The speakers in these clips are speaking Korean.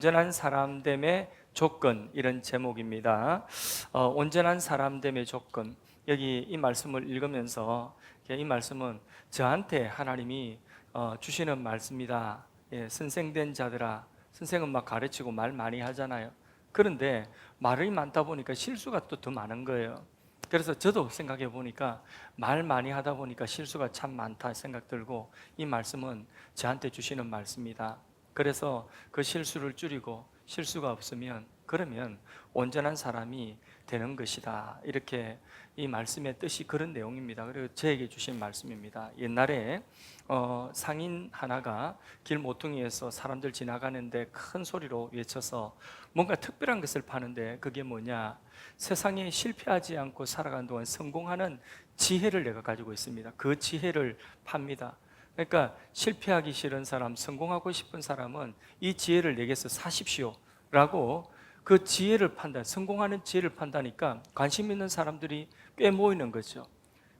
온전한 사람됨의 조건, 이런 제목입니다. 온전한 사람됨의 조건. 여기 이 말씀을 읽으면서 이 말씀은 저한테 하나님이 주시는 말씀이다. 선생된 자들아, 선생은 막 가르치고 말 많이 하잖아요. 그런데 말이 많다 보니까 실수가 또 더 많은 거예요. 그래서 저도 생각해 보니까 말 많이 하다 보니까 실수가 참 많다 생각 들고, 이 말씀은 저한테 주시는 말씀이다. 그래서 그 실수를 줄이고 실수가 없으면 그러면 온전한 사람이 되는 것이다. 이렇게 이 말씀의 뜻이 그런 내용입니다. 그리고 저에게 주신 말씀입니다. 옛날에 상인 하나가 길 모퉁이에서 사람들 지나가는데 큰 소리로 외쳐서 뭔가 특별한 것을 파는데, 그게 뭐냐, 세상에 실패하지 않고 살아가는 동안 성공하는 지혜를 내가 가지고 있습니다. 그 지혜를 팝니다. 그러니까 실패하기 싫은 사람, 성공하고 싶은 사람은 이 지혜를 내게서 사십시오 라고 그 지혜를 판다, 성공하는 지혜를 판다니까 관심 있는 사람들이 꽤 모이는 거죠.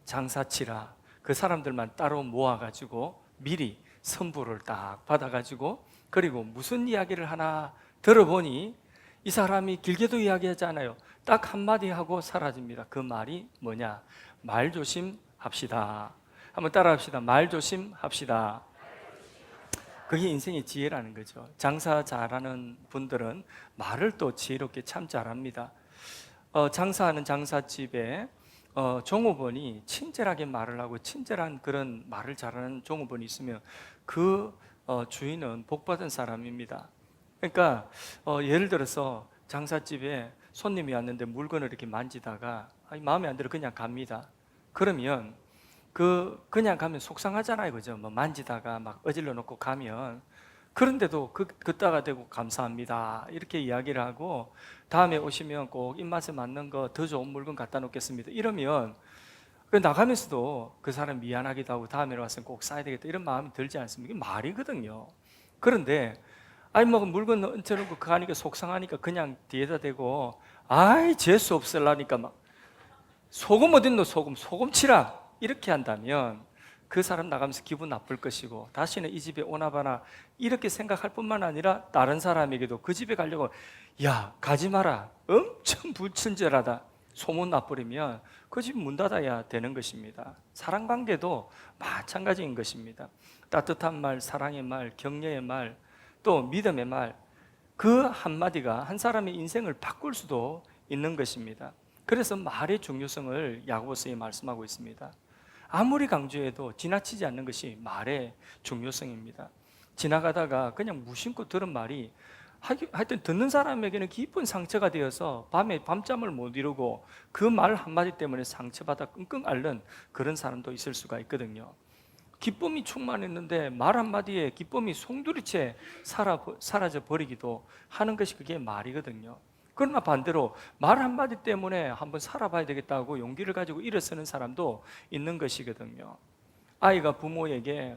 장사치라 그 사람들만 따로 모아가지고 미리 선불을 딱 받아가지고, 그리고 무슨 이야기를 하나 들어보니 이 사람이 길게도 이야기하잖아요. 딱 한마디 하고 사라집니다. 그 말이 뭐냐, 말 조심합시다. 한번 따라합시다. 말 조심합시다. 그게 인생의 지혜라는 거죠. 장사 잘하는 분들은 말을 또 지혜롭게 참 잘합니다. 장사하는 장사집에 종업원이 친절하게 말을 하고 친절한 그런 말을 잘하는 종업원이 있으면 그 주인은 복받은 사람입니다. 그러니까 예를 들어서 장사집에 손님이 왔는데 물건을 이렇게 만지다가 마음에 안 들어 그냥 갑니다. 그러면 그냥 가면 속상하잖아요, 그죠? 뭐 만지다가 막 어질러 놓고 가면. 그런데도 긋다가 대고 감사합니다 이렇게 이야기를 하고, 다음에 오시면 꼭 입맛에 맞는 거 더 좋은 물건 갖다 놓겠습니다 이러면, 나가면서도 그 사람 미안하기도 하고 다음에 와서 꼭 사야 되겠다 이런 마음이 들지 않습니까? 이게 말이거든요. 그런데 뭐 물건 얹혀놓고 가니까 속상하니까 그냥 뒤에다 대고 재수 없을라니까 막 소금 어딨노, 소금 치라 이렇게 한다면 그 사람 나가면서 기분 나쁠 것이고, 다시는 이 집에 오나봐나 이렇게 생각할 뿐만 아니라 다른 사람에게도 그 집에 가려고 야 가지 마라, 엄청 불친절하다 소문 나버리면 그 집 문 닫아야 되는 것입니다. 사랑관계도 마찬가지인 것입니다. 따뜻한 말, 사랑의 말, 격려의 말, 또 믿음의 말, 그 한마디가 한 사람의 인생을 바꿀 수도 있는 것입니다. 그래서 말의 중요성을 야고보서에 말씀하고 있습니다. 아무리 강조해도 지나치지 않는 것이 말의 중요성입니다. 지나가다가 그냥 무심코 들은 말이 하여튼 듣는 사람에게는 깊은 상처가 되어서 밤에 밤잠을 못 이루고 그 말 한마디 때문에 상처받아 끙끙 앓는 그런 사람도 있을 수가 있거든요. 기쁨이 충만했는데 말 한마디에 기쁨이 송두리째 사라져 버리기도 하는 것이 그게 말이거든요. 그러나 반대로 말 한마디 때문에 한번 살아봐야 되겠다고 용기를 가지고 일어서는 사람도 있는 것이거든요. 아이가 부모에게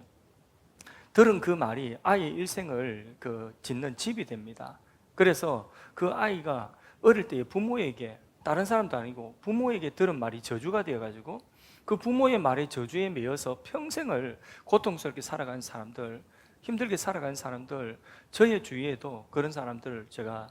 들은 그 말이 아이의 일생을 짓는 집이 됩니다. 그래서 그 아이가 어릴 때 부모에게, 다른 사람도 아니고 부모에게 들은 말이 저주가 되어가지고 그 부모의 말에 저주에 매여서 평생을 고통스럽게 살아가는 사람들, 힘들게 살아가는 사람들, 저의 주위에도 그런 사람들을 제가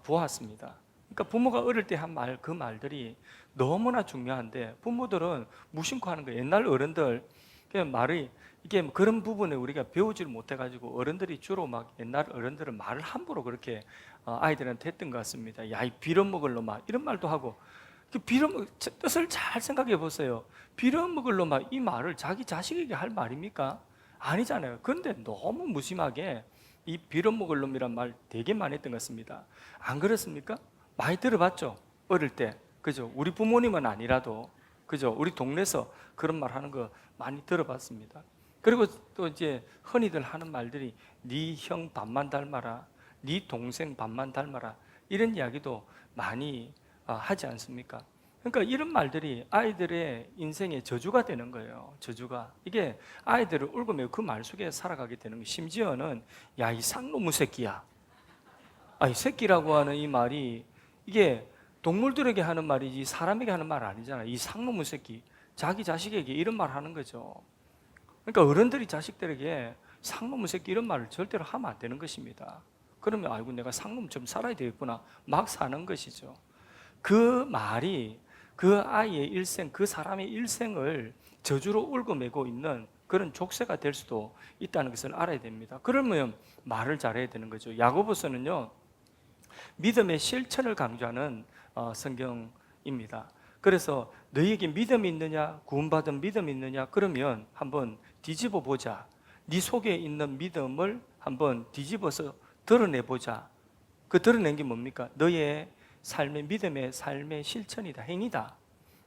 보았습니다. 그러니까 부모가 어릴 때 한 말, 그 말들이 너무나 중요한데 부모들은 무심코 하는 거예요. 옛날 어른들 그냥 말이 이게 그런 부분에 우리가 배우지를 못해가지고 어른들이 주로 막 옛날 어른들은 말을 함부로 그렇게 아이들한테 했던 것 같습니다. 야, 이 빌어먹을 놈아 이런 말도 하고, 뜻을 잘 생각해 보세요. 빌어먹을 놈아 이 말을 자기 자식에게 할 말입니까? 아니잖아요. 그런데 너무 무심하게 이 빌어먹을 놈이란 말 되게 많이 했던 것 같습니다. 안 그렇습니까? 많이 들어봤죠? 어릴 때. 그죠? 우리 부모님은 아니라도, 그죠? 우리 동네에서 그런 말 하는 거 많이 들어봤습니다. 그리고 또 이제 흔히들 하는 말들이 네 형 반만 닮아라, 네 동생 반만 닮아라 이런 이야기도 많이 하지 않습니까? 그러니까 이런 말들이 아이들의 인생의 저주가 되는 거예요. 저주가. 이게 아이들을 울고매고 그 말 속에 살아가게 되는 거예요. 심지어는 야, 이 쌍놈의 새끼야. 이 새끼라고 하는 이 말이 이게 동물들에게 하는 말이지 사람에게 하는 말 아니잖아요. 이 쌍놈의 새끼. 자기 자식에게 이런 말 하는 거죠. 그러니까 어른들이 자식들에게 쌍놈의 새끼 이런 말을 절대로 하면 안 되는 것입니다. 그러면 아이고 내가 상놈처럼 살아야 되겠구나 막 사는 것이죠. 그 말이 그 아이의 일생, 그 사람의 일생을 저주로 울고매고 있는 그런 족쇄가 될 수도 있다는 것을 알아야 됩니다. 그러면 말을 잘해야 되는 거죠. 야고보서는요, 믿음의 실천을 강조하는 성경입니다. 그래서 너희에게 믿음이 있느냐, 구원받은 믿음이 있느냐, 그러면 한번 뒤집어 보자. 네 속에 있는 믿음을 한번 뒤집어서 드러내보자. 그 드러낸 게 뭡니까? 너의 삶의 믿음의 삶의 실천이다, 행위다.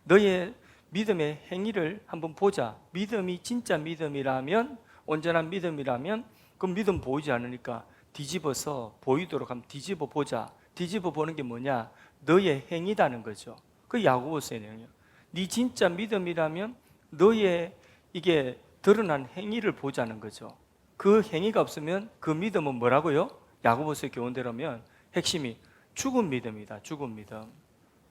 너의 믿음의 행위를 한번 보자. 믿음이 진짜 믿음이라면, 온전한 믿음이라면 그 믿음 보이지 않으니까 뒤집어서 보이도록 한번 뒤집어 보자. 뒤집어 보는 게 뭐냐? 너의 행위다는 거죠. 그 야고보서의 내용이에요. 네 진짜 믿음이라면 너의 이게 드러난 행위를 보자는 거죠. 그 행위가 없으면 그 믿음은 뭐라고요? 야고보서의 교훈대로면 핵심이 죽은 믿음이다. 죽은 믿음.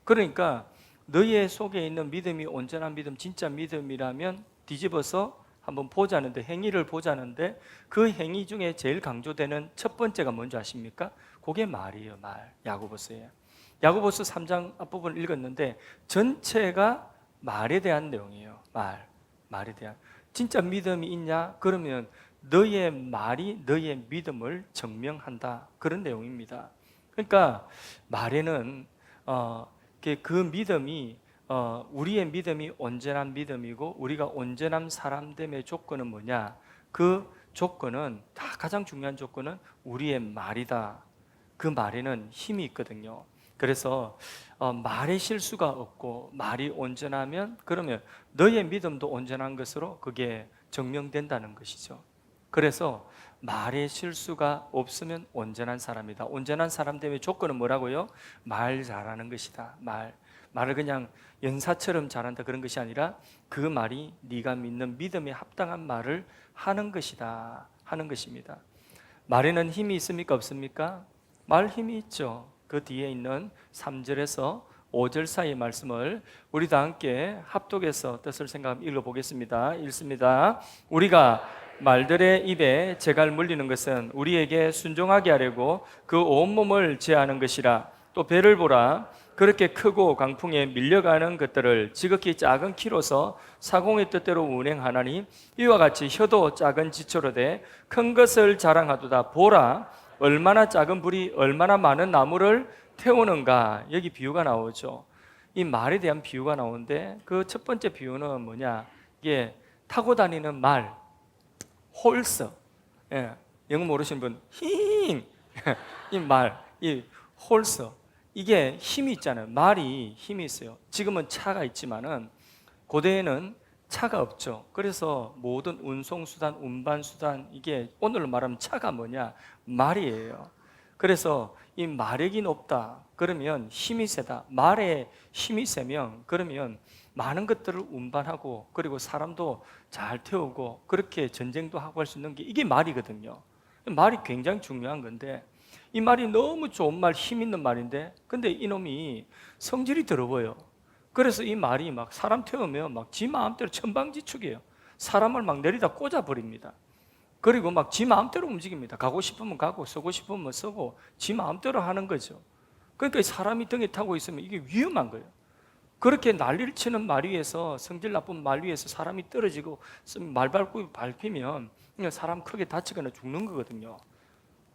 그러니까 너의 속에 있는 믿음이 온전한 믿음, 진짜 믿음이라면 뒤집어서 한번 보자는데, 행위를 보자는데, 그 행위 중에 제일 강조되는 첫 번째가 뭔지 아십니까? 그게 말이에요. 말. 야고보서에. 야고보서 3장 앞부분을 읽었는데 전체가 말에 대한 내용이에요. 말에 대한. 진짜 믿음이 있냐? 그러면 너의 말이 너의 믿음을 증명한다. 그런 내용입니다. 그러니까 말에는 그 믿음이 우리의 믿음이 온전한 믿음이고 우리가 온전한 사람됨의 조건은 뭐냐? 그 조건은 다 가장 중요한 조건은 우리의 말이다. 그 말에는 힘이 있거든요. 그래서 말에 실수가 없고 말이 온전하면 그러면 너의 믿음도 온전한 것으로 그게 증명된다는 것이죠. 그래서 말에 실수가 없으면 온전한 사람이다. 온전한 사람됨의 조건은 뭐라고요? 말 잘하는 것이다. 말을 그냥 연사처럼 잘한다 그런 것이 아니라 그 말이 네가 믿는 믿음에 합당한 말을 하는 것이다. 하는 것입니다. 말에는 힘이 있습니까? 없습니까? 말 힘이 있죠. 그 뒤에 있는 3절에서 5절 사이의 말씀을 우리 다 함께 합독해서 뜻을 생각하며 읽어보겠습니다. 읽습니다. 우리가 말들의 입에 재갈 물리는 것은 우리에게 순종하게 하려고 그 온몸을 제하는 것이라. 또 배를 보라. 그렇게 크고 강풍에 밀려가는 것들을 지극히 작은 키로서 사공의 뜻대로 운행하나니 이와 같이 혀도 작은 지초로 돼 큰 것을 자랑하도다. 보라, 얼마나 작은 불이 얼마나 많은 나무를 태우는가. 여기 비유가 나오죠. 이 말에 대한 비유가 나오는데 그 첫 번째 비유는 뭐냐? 이게 타고 다니는 말, 홀스. 예, 영어 모르시는 분, 힝. 이 말, 이 홀스. 이게 힘이 있잖아요. 말이 힘이 있어요. 지금은 차가 있지만은 고대에는 차가 없죠. 그래서 모든 운송수단, 운반수단, 이게 오늘로 말하면 차가 뭐냐? 말이에요. 그래서 이 마력이 높다. 그러면 힘이 세다. 말에 힘이 세면 그러면 많은 것들을 운반하고 그리고 사람도 잘 태우고 그렇게 전쟁도 하고 할 수 있는 게 이게 말이거든요. 말이 굉장히 중요한 건데 이 말이 너무 좋은 말, 힘 있는 말인데 근데 이놈이 성질이 더러 보여. 그래서 이 말이 막 사람 태우면 막 지 마음대로 천방지축이에요. 사람을 막 내리다 꽂아버립니다. 그리고 막 지 마음대로 움직입니다. 가고 싶으면 가고 쓰고 싶으면 쓰고 지 마음대로 하는 거죠. 그러니까 사람이 등에 타고 있으면 이게 위험한 거예요. 그렇게 난리를 치는 말 위에서, 성질 나쁜 말 위에서 사람이 떨어지고 말 밟히면 사람 크게 다치거나 죽는 거거든요.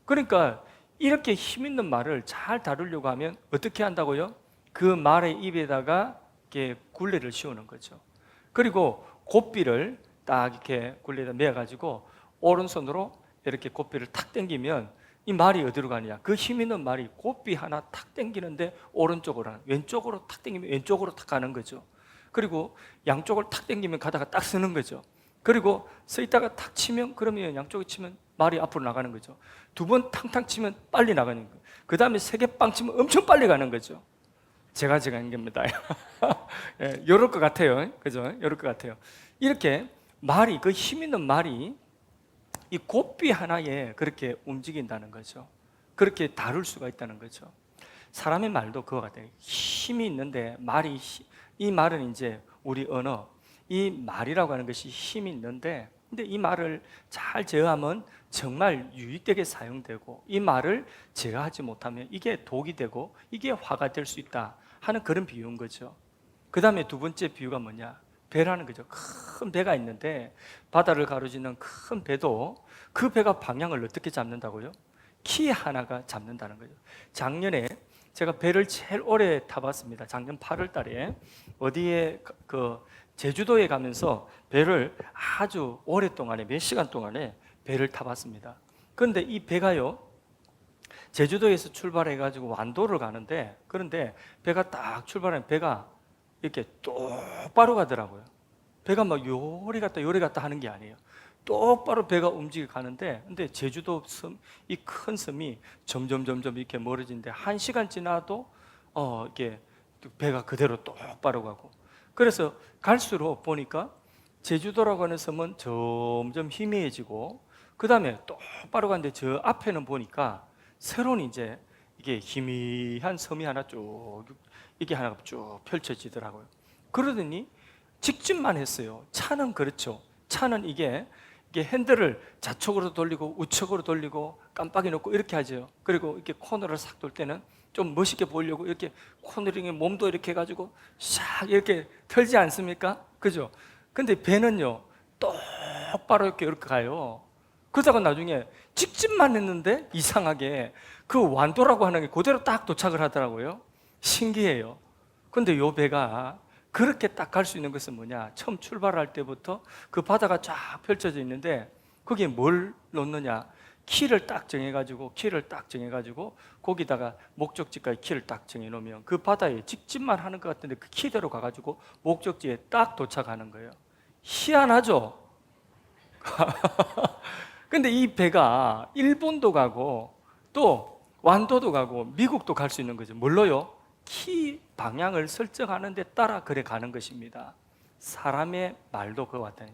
그러니까 이렇게 힘 있는 말을 잘 다루려고 하면 어떻게 한다고요? 그 말의 입에다가 이렇게 굴레를 씌우는 거죠. 그리고 고삐를 딱 이렇게 굴레에다 매어가지고 오른손으로 이렇게 고삐를 탁 당기면 이 말이 어디로 가느냐? 그 힘 있는 말이 고삐 하나 탁 당기는데 오른쪽으로 하나, 왼쪽으로 탁 당기면 왼쪽으로 탁 가는 거죠. 그리고 양쪽을 탁 당기면 가다가 딱 서는 거죠. 그리고 서 있다가 탁 치면 그러면 양쪽에 치면 말이 앞으로 나가는 거죠. 두 번 탕탕 치면 빨리 나가는 거예요. 그 다음에 세 개 빵 치면 엄청 빨리 가는 거죠. 제가 한 겁니다. 예, 이럴 것 같아요. 그죠? 이럴 것 같아요. 이렇게 말이, 그 힘 있는 말이 이 고삐 하나에 그렇게 움직인다는 거죠. 그렇게 다룰 수가 있다는 거죠. 사람의 말도 그와 같아요. 힘이 있는데 이 말은 이제 우리 언어, 이 말이라고 하는 것이 힘이 있는데 근데 이 말을 잘 제어하면 정말 유익되게 사용되고, 이 말을 제어하지 못하면 이게 독이 되고 이게 화가 될 수 있다 하는 그런 비유인 거죠. 그 다음에 두 번째 비유가 뭐냐? 배라는 거죠. 큰 배가 있는데 바다를 가로지는 큰 배도 그 배가 방향을 어떻게 잡는다고요? 키 하나가 잡는다는 거죠. 작년에 제가 배를 제일 오래 타봤습니다. 작년 8월 달에 어디에 제주도에 가면서 배를 아주 오랫동안에 몇 시간 동안에 배를 타봤습니다. 그런데 이 배가요, 제주도에서 출발해 가지고 완도를 가는데, 그런데 배가 딱 출발하면 배가 이렇게 똑바로 가더라고요. 배가 막 요리 갔다 요리 갔다 하는 게 아니에요. 똑바로 배가 움직여 가는데, 근데 제주도 섬, 이 큰 섬이 점점 이렇게 멀어지는데 1시간 지나도 이렇게 배가 그대로 똑바로 가고, 그래서 갈수록 보니까 제주도라고 하는 섬은 점점 희미해지고, 그 다음에 똑바로 가는데 저 앞에는 보니까 새로운 이제 이게 희미한 섬이 하나 쭉, 이게 하나가 쭉 펼쳐지더라고요. 그러더니 직진만 했어요. 차는 그렇죠. 차는 이게 핸들을 좌측으로 돌리고 우측으로 돌리고 깜빡이 놓고 이렇게 하죠. 그리고 이렇게 코너를 싹 돌 때는 좀 멋있게 보이려고 이렇게 코너링에 몸도 이렇게 해가지고 샥 이렇게 털지 않습니까? 그죠? 근데 배는요, 똑바로 이렇게 가요. 그러다가 나중에 직진만 했는데 이상하게 그 완도라고 하는 게 그대로 딱 도착을 하더라고요. 신기해요. 근데 요 배가 그렇게 딱 갈 수 있는 것은 뭐냐? 처음 출발할 때부터 그 바다가 쫙 펼쳐져 있는데 거기에 뭘 놓느냐? 키를 딱 정해가지고 거기다가 목적지까지 키를 딱 정해놓으면 그 바다에 직진만 하는 것 같은데 그 키대로 가가지고 목적지에 딱 도착하는 거예요. 희한하죠? 근데 이 배가 일본도 가고 또 완도도 가고 미국도 갈 수 있는 거죠. 뭘로요? 키 방향을 설정하는 데 따라 그래 가는 것입니다. 사람의 말도 그와 같아요.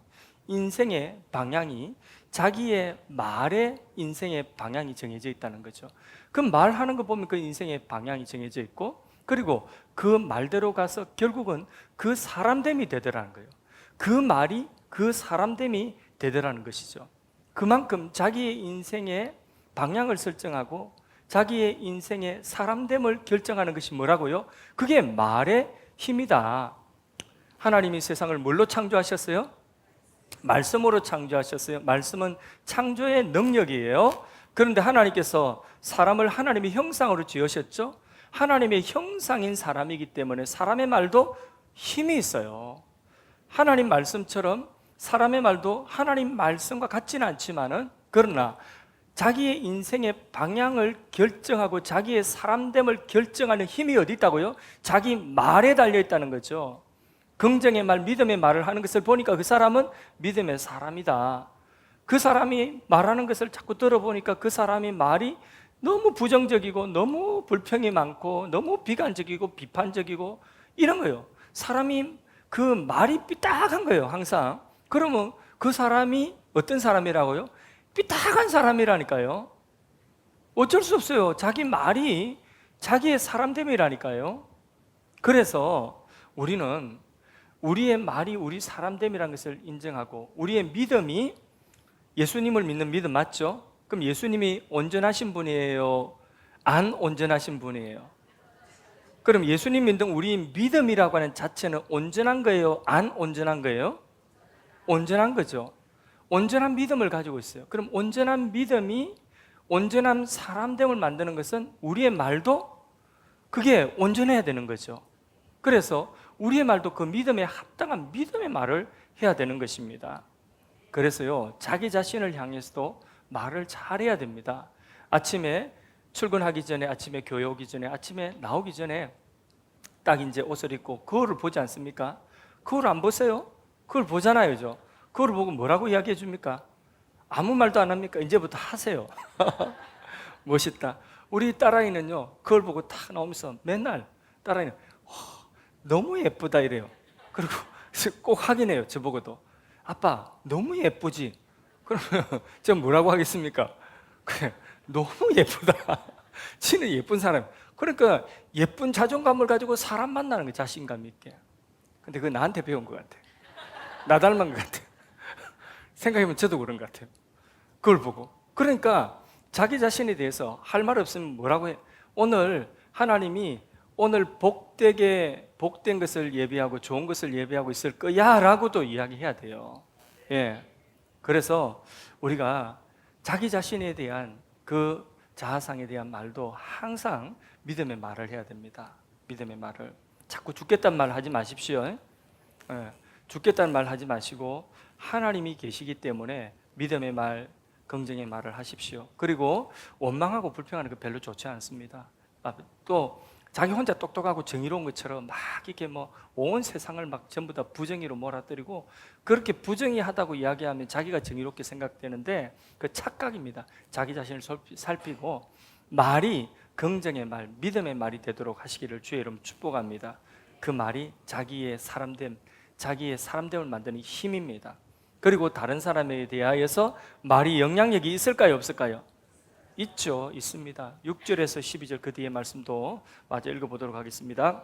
인생의 방향이 자기의 말의 인생의 방향이 정해져 있다는 거죠. 그 말하는 거 보면 그 인생의 방향이 정해져 있고, 그리고 그 말대로 가서 결국은 그 사람됨이 되더라는 거예요. 그 말이 그 사람됨이 되더라는 것이죠. 그만큼 자기의 인생의 방향을 설정하고 자기의 인생의 사람됨을 결정하는 것이 뭐라고요? 그게 말의 힘이다. 하나님이 세상을 뭘로 창조하셨어요? 말씀으로 창조하셨어요. 말씀은 창조의 능력이에요. 그런데 하나님께서 사람을 하나님의 형상으로 지으셨죠? 하나님의 형상인 사람이기 때문에 사람의 말도 힘이 있어요. 하나님 말씀처럼 사람의 말도 하나님 말씀과 같지는 않지만은, 그러나 자기의 인생의 방향을 결정하고 자기의 사람됨을 결정하는 힘이 어디 있다고요? 자기 말에 달려 있다는 거죠. 긍정의 말, 믿음의 말을 하는 것을 보니까 그 사람은 믿음의 사람이다. 그 사람이 말하는 것을 자꾸 들어보니까 그 사람이 말이 너무 부정적이고 너무 불평이 많고 너무 비관적이고 비판적이고 이런 거예요. 사람이 그 말이 삐딱한 거예요, 항상. 그러면 그 사람이 어떤 사람이라고요? 삐딱한 사람이라니까요. 어쩔 수 없어요. 자기 말이 자기의 사람됨이라니까요. 그래서 우리는 우리의 말이 우리 사람됨이라는 것을 인정하고, 우리의 믿음이 예수님을 믿는 믿음 맞죠? 그럼 예수님이 온전하신 분이에요? 안 온전하신 분이에요? 그럼 예수님 믿는 우리 믿음이라고 하는 자체는 온전한 거예요? 안 온전한 거예요? 온전한 거죠. 온전한 믿음을 가지고 있어요. 그럼 온전한 믿음이 온전한 사람됨을 만드는 것은 우리의 말도 그게 온전해야 되는 거죠. 그래서 우리의 말도 그 믿음에 합당한 믿음의 말을 해야 되는 것입니다. 그래서요, 자기 자신을 향해서도 말을 잘해야 됩니다. 아침에 출근하기 전에, 아침에 교회 오기 전에, 아침에 나오기 전에 딱 이제 옷을 입고 거울을 보지 않습니까? 거울 안 보세요? 그걸 보잖아요, 저. 그걸 보고 뭐라고 이야기해 줍니까? 아무 말도 안 합니까? 이제부터 하세요. 멋있다. 우리 딸아이는요, 그걸 보고 탁 나오면서 맨날 딸아이는 너무 예쁘다 이래요. 그리고 꼭 확인해요, 저보고도. 아빠, 너무 예쁘지? 그러면 제가 뭐라고 하겠습니까? 그래, 너무 예쁘다. 지는 예쁜 사람. 그러니까 예쁜 자존감을 가지고 사람 만나는 거, 자신감 있게. 근데 그거 나한테 배운 것 같아. 나 닮은 것 같아. 생각해보면 저도 그런 것 같아요. 그걸 보고. 그러니까 자기 자신에 대해서 할 말 없으면 뭐라고 해? 오늘 하나님이 오늘 복된 것을 예비하고 좋은 것을 예비하고 있을 거야 라고도 이야기해야 돼요. 예. 그래서 우리가 자기 자신에 대한 그 자아상에 대한 말도 항상 믿음의 말을 해야 됩니다. 믿음의 말을. 자꾸 죽겠다는 말 하지 마십시오. 예. 죽겠다는 말 하지 마시고 하나님이 계시기 때문에 믿음의 말, 긍정의 말을 하십시오. 그리고 원망하고 불평하는 거 별로 좋지 않습니다. 또 자기 혼자 똑똑하고 정의로운 것처럼 막 이렇게 뭐 온 세상을 막 전부 다 부정의로 몰아뜨리고 그렇게 부정의하다고 이야기하면 자기가 정의롭게 생각되는데 그 착각입니다. 자기 자신을 살피고 말이 긍정의 말, 믿음의 말이 되도록 하시기를 주의 이름 축복합니다. 그 말이 자기의 사람됨을 만드는 힘입니다. 그리고 다른 사람에 대하여서 말이 영향력이 있을까요, 없을까요? 있죠, 있습니다. 6절에서 12절 그 뒤에 말씀도 마저 읽어보도록 하겠습니다.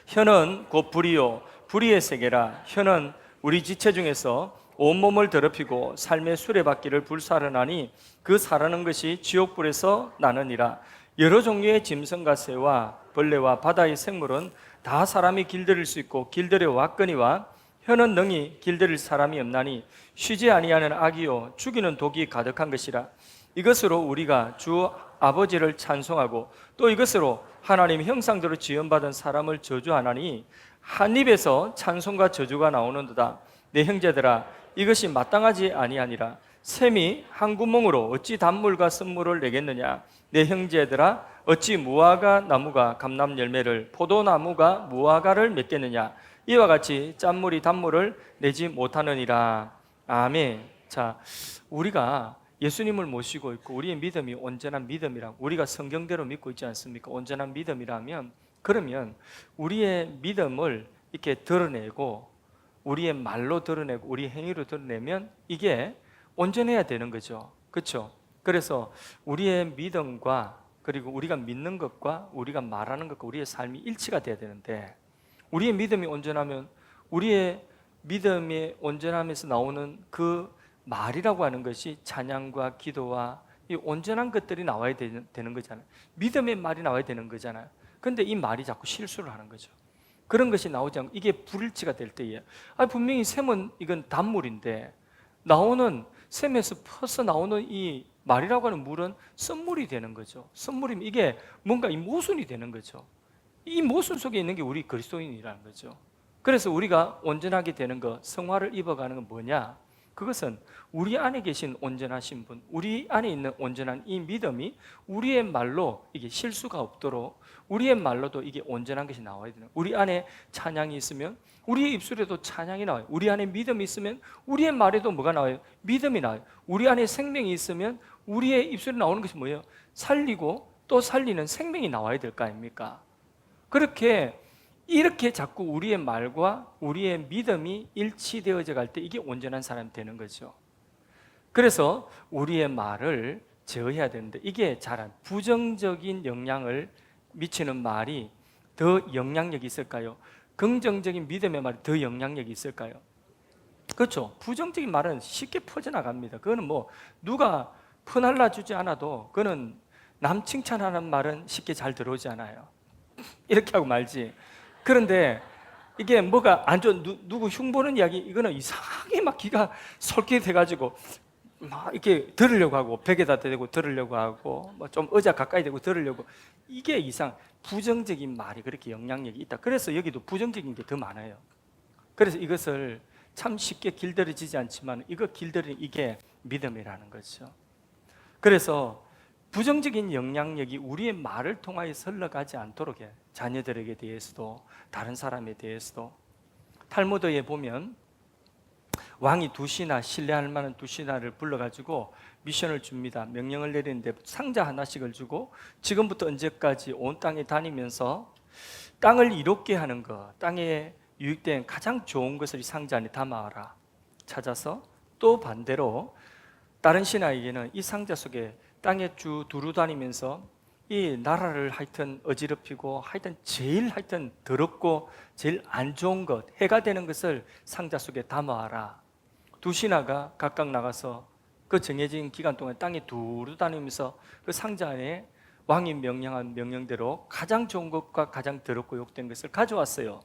혀는 곧 불이요 불의의 세계라. 혀는 우리 지체 중에서 온몸을 더럽히고 삶의 수레바퀴를 불사르나니 그 사르는 것이 지옥불에서 나느니라. 여러 종류의 짐승과 새와 벌레와 바다의 생물은 다 사람이 길들일 수 있고 길들여 왔거니와 혀는 능히 길들일 사람이 없나니 쉬지 아니하는 악이요 죽이는 독이 가득한 것이라. 이것으로 우리가 주 아버지를 찬송하고 또 이것으로 하나님 형상대로 지음받은 사람을 저주하나니 한 입에서 찬송과 저주가 나오는도다. 내 형제들아 이것이 마땅하지 아니하니라. 샘이 한 구멍으로 어찌 단물과 쓴물을 내겠느냐. 내 형제들아 어찌 무화과 나무가 감람 열매를 포도나무가 무화과를 맺겠느냐. 이와 같이 짠물이 단물을 내지 못하느니라. 아멘. 자, 우리가 예수님을 모시고 있고 우리의 믿음이 온전한 믿음이라고 우리가 성경대로 믿고 있지 않습니까? 온전한 믿음이라면 그러면 우리의 믿음을 이렇게 드러내고 우리의 말로 드러내고 우리의 행위로 드러내면 이게 온전해야 되는 거죠. 그렇죠? 그래서 우리의 믿음과 그리고 우리가 믿는 것과 우리가 말하는 것과 우리의 삶이 일치가 돼야 되는데 우리의 믿음이 온전하면 우리의 믿음의 온전함에서 나오는 그 말이라고 하는 것이 찬양과 기도와 이 온전한 것들이 나와야 되는 거잖아요. 믿음의 말이 나와야 되는 거잖아요. 그런데 이 말이 자꾸 실수를 하는 거죠. 그런 것이 나오지 않고 이게 불일치가 될 때에 분명히 샘은 이건 단물인데 나오는 샘에서 퍼서 나오는 이 말이라고 하는 물은 쓴물이 되는 거죠. 쓴물이면 이게 뭔가 이 모순이 되는 거죠. 이 모순 속에 있는 게 우리 그리스도인이라는 거죠. 그래서 우리가 온전하게 되는 것, 성화를 입어가는 건 뭐냐? 그것은 우리 안에 계신 온전하신 분, 우리 안에 있는 온전한 이 믿음이 우리의 말로 이게 실수가 없도록 우리의 말로도 이게 온전한 것이 나와야 되는. 우리 안에 찬양이 있으면 우리의 입술에도 찬양이 나와요. 우리 안에 믿음이 있으면 우리의 말에도 뭐가 나와요? 믿음이 나와요. 우리 안에 생명이 있으면 우리의 입술에 나오는 것이 뭐예요? 살리고 또 살리는 생명이 나와야 될 거 아닙니까? 이렇게 자꾸 우리의 말과 우리의 믿음이 일치되어져 갈 때 이게 온전한 사람이 되는 거죠. 그래서 우리의 말을 제어해야 되는데 이게 잘한 부정적인 영향을 미치는 말이 더 영향력이 있을까요? 긍정적인 믿음의 말이 더 영향력이 있을까요? 그렇죠. 부정적인 말은 쉽게 퍼져나갑니다. 그거는 뭐 누가 퍼날라 주지 않아도 그거는 남 칭찬하는 말은 쉽게 잘 들어오지 않아요. 이렇게 하고 말지. 그런데 이게 뭐가 안 좋은 누구 흉보는 이야기 이거는 이상하게 막 기가 솔깃해가지고 막 이렇게 들으려고 하고 벽에다 대고 들으려고 하고 뭐 좀 의자 가까이 대고 들으려고 이게 부정적인 말이 그렇게 영향력이 있다. 그래서 여기도 부정적인 게 더 많아요. 그래서 이것을 참 쉽게 길들여지지 않지만 이거 길들이는 이게 믿음이라는 거죠. 그래서 부정적인 영향력이 우리의 말을 통하여 흘러가지 않도록 해. 자녀들에게 대해서도 다른 사람에 대해서도. 탈무드에 보면 왕이 두시나 신뢰할 만한 두시나를 불러가지고 미션을 줍니다. 명령을 내리는데 상자 하나씩을 주고 지금부터 언제까지 온 땅에 다니면서 땅을 이롭게 하는 것, 땅에 유익된 가장 좋은 것을 이 상자 안에 담아와라. 찾아서 또 반대로 다른 신하에게는 이 상자 속에 땅에 두루 다니면서 이 나라를 하여튼 어지럽히고 제일 더럽고 제일 안 좋은 것, 해가 되는 것을 상자 속에 담아와라. 두 신하가 각각 나가서 그 정해진 기간 동안 땅에 두루 다니면서 그 상자 안에 왕이 명령한 명령대로 가장 좋은 것과 가장 더럽고 욕된 것을 가져왔어요.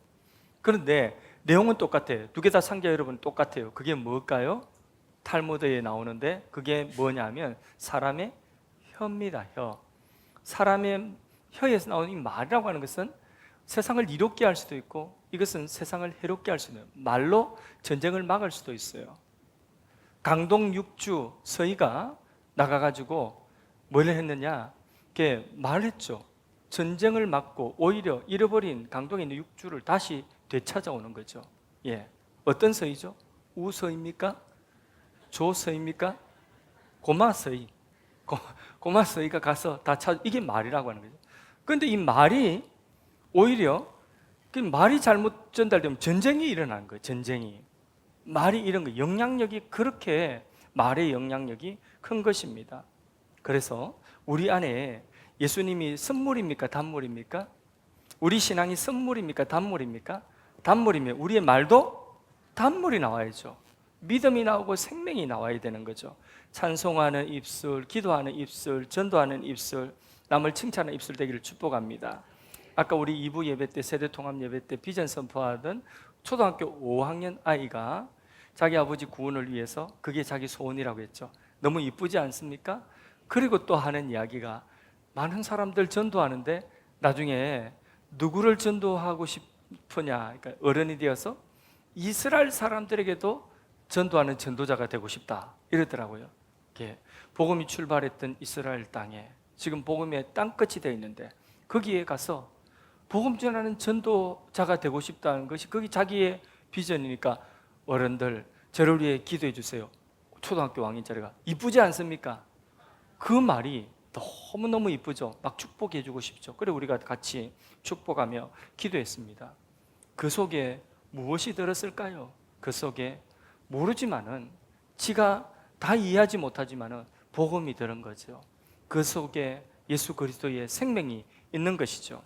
그런데 내용은 똑같아요. 두 개 다 상자 여러분 똑같아요. 그게 뭘까요? 탈무드에 나오는데 그게 뭐냐면 사람의 혀입니다. 혀. 사람의 혀에서 나오는 이 말이라고 하는 것은 세상을 이롭게 할 수도 있고 이것은 세상을 해롭게 할 수도 있어요. 말로 전쟁을 막을 수도 있어요. 강동 6주 서희가 나가가지고 뭘 했느냐? 이렇게 말했죠. 전쟁을 막고 오히려 잃어버린 강동에 있는 6주를 다시 되찾아오는 거죠. 예, 어떤 서희죠? 우서희입니까? 조서희입니까? 고마서희. 고마서희가 가서 다 찾아, 이게 말이라고 하는 거죠. 그런데 이 말이 오히려 그 말이 잘못 전달되면 전쟁이 일어나는 거예요. 전쟁이. 말이 이런 거 영향력이 그렇게 말의 영향력이 큰 것입니다. 그래서 우리 안에 예수님이 선물입니까? 단물입니까? 우리 신앙이 선물입니까? 단물입니까? 단물이면 우리의 말도 단물이 나와야죠. 믿음이 나오고 생명이 나와야 되는 거죠. 찬송하는 입술, 기도하는 입술, 전도하는 입술, 남을 칭찬하는 입술 되기를 축복합니다. 아까 우리 2부 예배 때 세대 통합 예배 때 비전 선포하던 초등학교 5학년 아이가 자기 아버지 구원을 위해서 그게 자기 소원이라고 했죠. 너무 이쁘지 않습니까? 그리고 또 하는 이야기가 많은 사람들 전도하는데 나중에 누구를 전도하고 싶으냐, 그러니까 어른이 되어서 이스라엘 사람들에게도 전도하는 전도자가 되고 싶다 이러더라고요. 복음이 출발했던 이스라엘 땅에 지금 복음의 땅끝이 되어 있는데 거기에 가서 복음 전하는 전도자가 되고 싶다는 것이 거기 자기의 비전이니까 어른들 저를 위해 기도해 주세요. 초등학교 왕인자리가 이쁘지 않습니까? 그 말이 너무너무 이쁘죠. 막 축복해 주고 싶죠. 그래 우리가 같이 축복하며 기도했습니다. 그 속에 무엇이 들었을까요? 그 속에 모르지만은 지가 다 이해하지 못하지만은 복음이 들은 거죠. 그 속에 예수 그리스도의 생명이 있는 것이죠.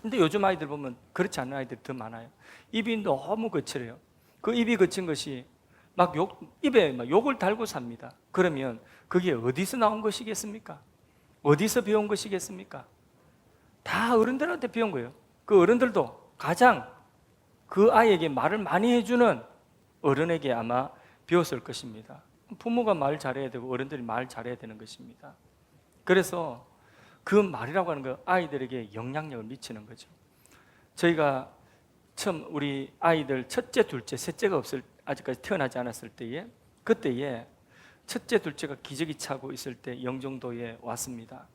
근데 요즘 아이들 보면 그렇지 않은 아이들이 더 많아요. 입이 너무 거칠어요. 그 입이 거친 것이 막 입에 막 욕을 달고 삽니다. 그러면 그게 어디서 나온 것이겠습니까? 어디서 배운 것이겠습니까? 다 어른들한테 배운 거예요. 그 어른들도 가장 그 아이에게 말을 많이 해주는 어른에게 아마 배웠을 것입니다. 부모가 말 잘해야 되고 어른들이 말 잘해야 되는 것입니다. 그래서 그 말이라고 하는 거 아이들에게 영향력을 미치는 거죠. 저희가 처음 우리 아이들 첫째, 둘째, 셋째가 아직까지 태어나지 않았을 때에 그때에 첫째, 둘째가 기저귀 차고 있을 때 영종도에 왔습니다.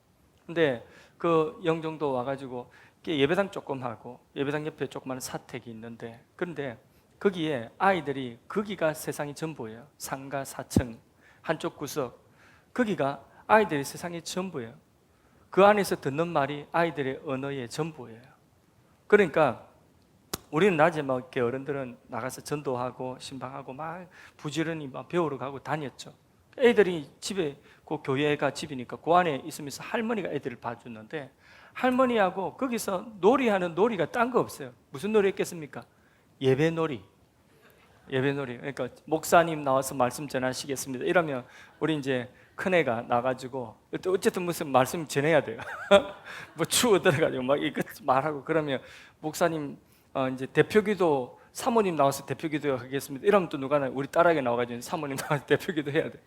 근데 그 영종도 와가지고 예배당 조금 하고 예배당 옆에 조그마한 사택이 있는데 그런데 거기에 아이들이 거기가 세상의 전부예요. 상가 4층 한쪽 구석 거기가 아이들이 세상의 전부예요. 그 안에서 듣는 말이 아이들의 언어의 전부예요. 그러니까 우리는 낮에 막 이렇게 어른들은 나가서 전도하고 신방하고 막 부지런히 막 배우러 가고 다녔죠. 애들이 집에 그 교회가 집이니까 그 안에 있으면서 할머니가 애들을 봐주는데 할머니하고 거기서 놀이하는 놀이가 딴 거 없어요. 무슨 놀이 했겠습니까? 예배놀이. 예배놀이. 그러니까 목사님 나와서 말씀 전하시겠습니다. 이러면 우리 이제 큰애가 나가지고 어쨌든 무슨 말씀 전해야 돼요. 뭐 추워 들어가지고 막 이거 말하고 그러면 목사님 이제 대표기도 사모님 나와서 대표기도 하겠습니다. 이러면 또 누가는 우리 딸에게 나와가지고 사모님 나와서 대표기도 해야 돼.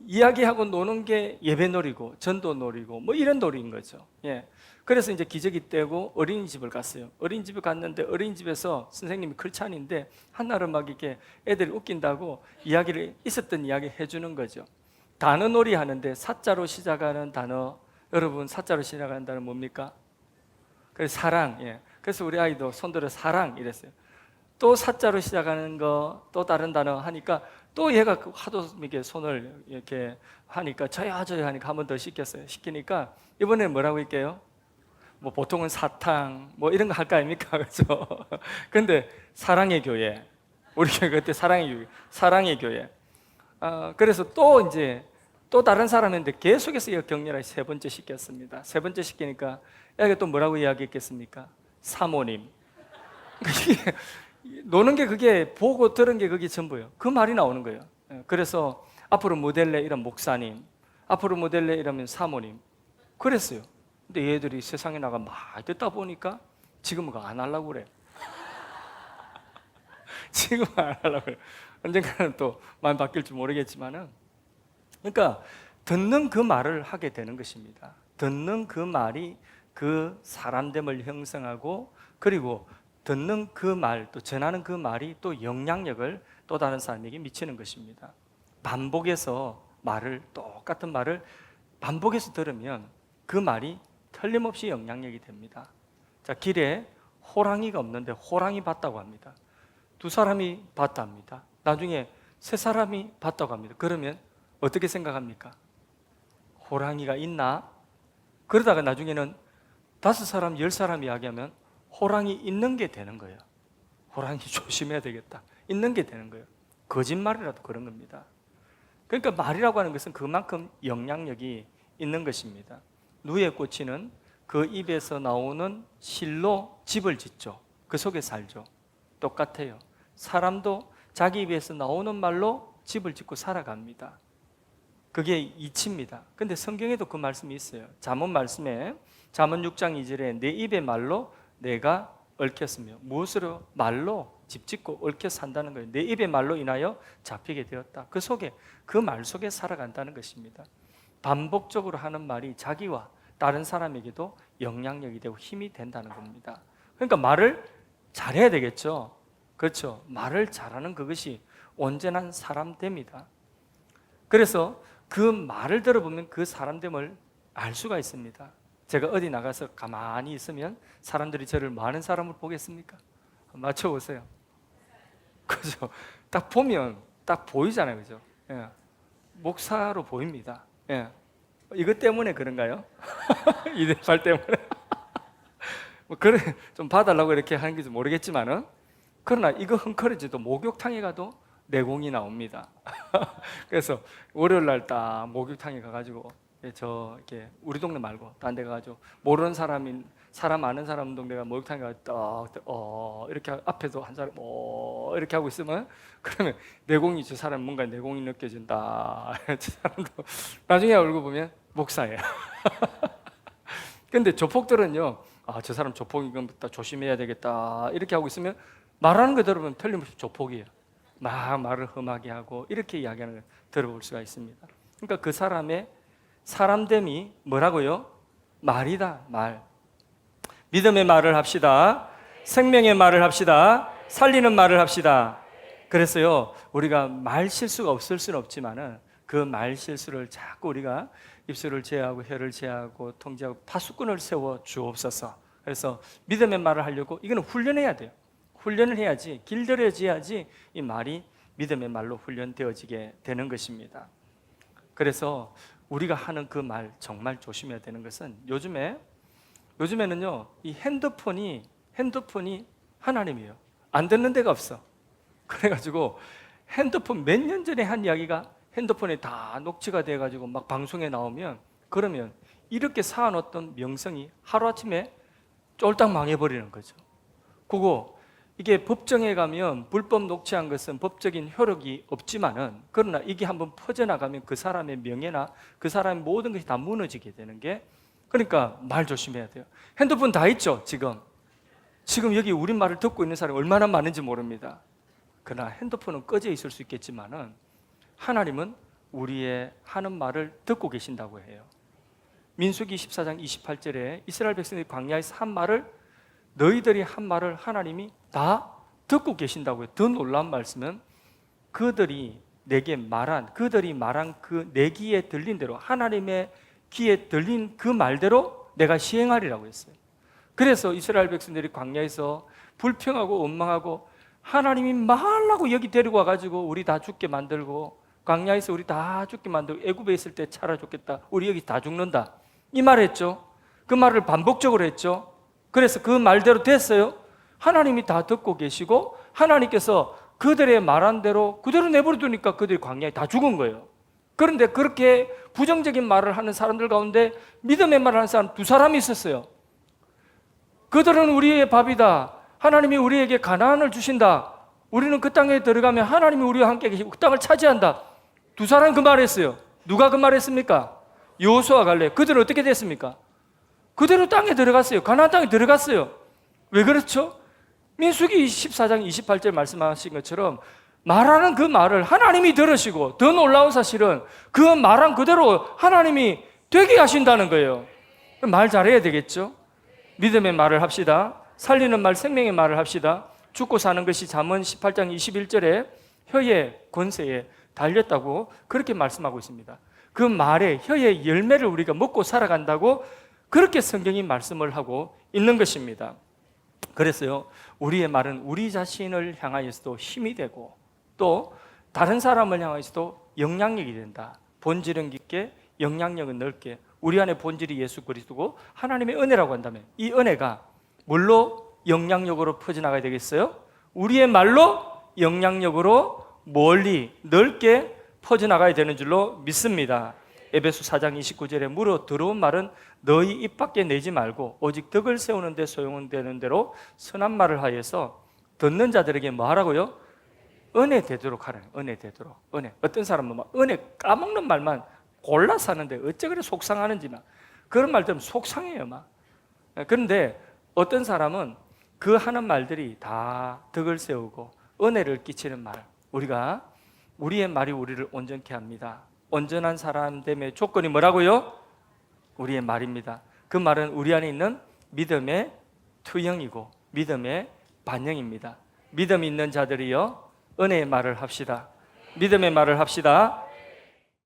이야기하고 노는 게 예배놀이고 전도놀이고 뭐 이런 놀이인 거죠. 예. 그래서 이제 기저귀 떼고 어린이집을 갔어요. 어린이집에 갔는데 어린이집에서 선생님이 클찬인데 한날은 막 이렇게 애들이 웃긴다고 있었던 이야기 해주는 거죠. 단어놀이 하는데 사자로 시작하는 단어, 여러분 사자로 시작하는 단어 뭡니까? 그래서 사랑. 예. 그래서 우리 아이도 손들어 사랑 이랬어요. 또 사자로 시작하는 거, 또 다른 단어 하니까 또 얘가 하도 이렇게 손을 이렇게 하니까 저야 하니까 한 번 더 시키니까 이번에는 뭐라고 할게요? 뭐 보통은 사탕 뭐 이런 거 할 거 아닙니까? 그렇죠? 근데 사랑의 교회, 우리가 그때 사랑의 교회. 그래서 또 다른 사람인데 계속해서 격렬하게 세 번째 시켰습니다. 세 번째 시키니까 애가 또 뭐라고 이야기했겠습니까? 사모님. 노는 게 그게 보고 들은 게 그게 전부예요. 그 말이 나오는 거예요. 그래서 앞으로 모델래 이런 목사님, 앞으로 모델래 이러면 사모님 그랬어요. 근데 얘들이 세상에 나가 많이 듣다 보니까 지금은 안 하려고 그래. 지금은 안 하려고 그래. 언젠가는 또 많이 바뀔지 모르겠지만은, 그러니까 듣는 그 말을 하게 되는 것입니다. 듣는 그 말이 그 사람됨을 형성하고, 그리고 듣는 그 말, 또 전하는 그 말이 또 영향력을 또 다른 사람에게 미치는 것입니다. 반복해서 똑같은 말을 반복해서 들으면 그 말이 틀림없이 영향력이 됩니다. 자, 길에 호랑이가 없는데 호랑이 봤다고 합니다. 두 사람이 봤다 합니다. 나중에 세 사람이 봤다고 합니다. 그러면 어떻게 생각합니까? 호랑이가 있나? 그러다가 나중에는 5사람, 10사람 이야기하면 호랑이 있는 게 되는 거예요. 호랑이 조심해야 되겠다. 있는 게 되는 거예요. 거짓말이라도 그런 겁니다. 그러니까 말이라고 하는 것은 그만큼 영향력이 있는 것입니다. 누에 꽂히는 그 입에서 나오는 실로 집을 짓죠. 그 속에 살죠. 똑같아요. 사람도 자기 입에서 나오는 말로 집을 짓고 살아갑니다. 그게 이치입니다. 근데 성경에도 그 말씀이 있어요. 잠언 말씀에 잠언 6장 2절에 내 입의 말로 내가 얽혔으며, 무엇으로? 말로 집 짓고 얽혀 산다는 거예요. 내 입의 말로 인하여 잡히게 되었다. 그 속에, 그 말 속에 살아간다는 것입니다. 반복적으로 하는 말이 자기와 다른 사람에게도 영향력이 되고 힘이 된다는 겁니다. 그러니까 말을 잘해야 되겠죠. 그렇죠. 말을 잘하는 그것이 온전한 사람됨이다. 그래서 그 말을 들어보면 그 사람됨을 알 수가 있습니다. 제가 어디 나가서 가만히 있으면 사람들이 저를 많은 사람을 보겠습니까? 맞춰보세요. 그죠? 딱 보면 딱 보이잖아요. 그죠? 예. 목사로 보입니다. 예. 이것 때문에 그런가요? 이대발 때문에? 뭐 그래 좀 봐달라고 이렇게 하는 게 모르겠지만은, 그러나 이거 헝클어지도 목욕탕에 가도 내공이 나옵니다. 그래서 월요일 날 딱 목욕탕에 가가지고 이렇게 우리 동네 말고 딴 데 가가지고 모르는 사람 아는 사람 동네가 목욕탕에 가서 이렇게 앞에서 한 사람 이렇게 하고 있으면, 그러면 내공이, 저 사람 뭔가 내공이 느껴진다. 저 사람도 나중에 얼굴 보면 목사예요. 근데 조폭들은요, 저 사람 조폭이니까 조심해야 되겠다 이렇게 하고 있으면 말하는 거 들으면 틀림없이 조폭이에요. 막 말을 험하게 하고 이렇게 이야기하는 걸 들어볼 수가 있습니다. 그러니까 그 사람의 사람됨이 뭐라고요? 말이다, 말. 믿음의 말을 합시다. 생명의 말을 합시다. 살리는 말을 합시다. 그래서요, 우리가 말 실수가 없을 수는 없지만은 그 말 실수를 자꾸 우리가 입술을 제하고 혀를 제하고 통제하고 파수꾼을 세워 주옵소서. 그래서 믿음의 말을 하려고 이거는 훈련해야 돼요. 훈련을 해야지, 길들여져야지 이 말이 믿음의 말로 훈련되어지게 되는 것입니다. 그래서 우리가 하는 그 말 정말 조심해야 되는 것은, 요즘에는요, 이 핸드폰이 하나님이에요. 안 듣는 데가 없어. 그래가지고 핸드폰 몇 년 전에 한 이야기가 핸드폰에 다 녹취가 돼가지고 막 방송에 나오면, 그러면 이렇게 쌓아놓던 명성이 하루아침에 쫄딱 망해버리는 거죠. 그거 이게 법정에 가면 불법 녹취한 것은 법적인 효력이 없지만은, 그러나 이게 한번 퍼져나가면 그 사람의 명예나 그 사람의 모든 것이 다 무너지게 되는 게, 그러니까 말 조심해야 돼요. 핸드폰 다 있죠. 지금 여기 우리말을 듣고 있는 사람이 얼마나 많은지 모릅니다. 그러나 핸드폰은 꺼져 있을 수 있겠지만은 하나님은 우리의 하는 말을 듣고 계신다고 해요. 민수기 14장 28절에 이스라엘 백성들이 광야에서 한 말을, 너희들이 한 말을 하나님이 다 듣고 계신다고요. 더 놀라운 말씀은 그들이 말한 그 내 귀에 들린 대로, 하나님의 귀에 들린 그 말대로 내가 시행하리라고 했어요. 그래서 이스라엘 백성들이 광야에서 불평하고 원망하고, 하나님이 말라고 여기 데리고 와가지고 우리 다 죽게 만들고, 광야에서 우리 다 죽게 만들고, 애굽에 있을 때 차라 죽겠다, 우리 여기 다 죽는다, 이 말을 했죠. 그 말을 반복적으로 했죠. 그래서 그 말대로 됐어요. 하나님이 다 듣고 계시고 하나님께서 그들의 말한 대로 그대로 내버려두니까 그들이 광야에 다 죽은 거예요. 그런데 그렇게 부정적인 말을 하는 사람들 가운데 믿음의 말을 하는 사람 두 사람이 있었어요. 그들은 우리의 밥이다, 하나님이 우리에게 가나안을 주신다. 우리는 그 땅에 들어가면 하나님이 우리와 함께 계시고 그 땅을 차지한다. 두 사람 그 말했어요. 누가 그 말했습니까? 여호수아 갈렙. 그들은 어떻게 됐습니까? 그대로 땅에 들어갔어요. 가나안 땅에 들어갔어요. 왜 그렇죠? 민수기 14장 28절 말씀하신 것처럼 말하는 그 말을 하나님이 들으시고, 더 놀라운 사실은 그 말한 그대로 하나님이 되게 하신다는 거예요. 말 잘해야 되겠죠? 믿음의 말을 합시다. 살리는 말, 생명의 말을 합시다. 죽고 사는 것이 잠언 18장 21절에 혀의 권세에 달렸다고 그렇게 말씀하고 있습니다. 그 말에 혀의 열매를 우리가 먹고 살아간다고 그렇게 성경이 말씀을 하고 있는 것입니다. 그래서요, 우리의 말은 우리 자신을 향하여서도 힘이 되고 또 다른 사람을 향하여서도 영향력이 된다. 본질은 깊게, 영향력은 넓게. 우리 안에 본질이 예수 그리스도고 하나님의 은혜라고 한다면 이 은혜가 뭘로 영향력으로 퍼져나가야 되겠어요? 우리의 말로 영향력으로 멀리 넓게 퍼져나가야 되는 줄로 믿습니다. 에베소 4장 29절에 물어 들어온 말은 너희 입 밖에 내지 말고 오직 덕을 세우는 데 소용되는 대로 선한 말을 하여서 듣는 자들에게 뭐 하라고요? 은혜 되도록 하라는, 은혜 되도록. 은혜. 어떤 사람은 막 은혜 까먹는 말만 골라서 하는데 어째 그래 속상하는지 막 그런 말 들으면 속상해요 막. 그런데 어떤 사람은 그 하는 말들이 다 덕을 세우고 은혜를 끼치는 말, 우리의 말이 우리를 온전케 합니다. 온전한 사람됨의 조건이 뭐라고요? 우리의 말입니다. 그 말은 우리 안에 있는 믿음의 투영이고 믿음의 반영입니다. 믿음이 있는 자들이요 은혜의 말을 합시다. 믿음의 말을 합시다.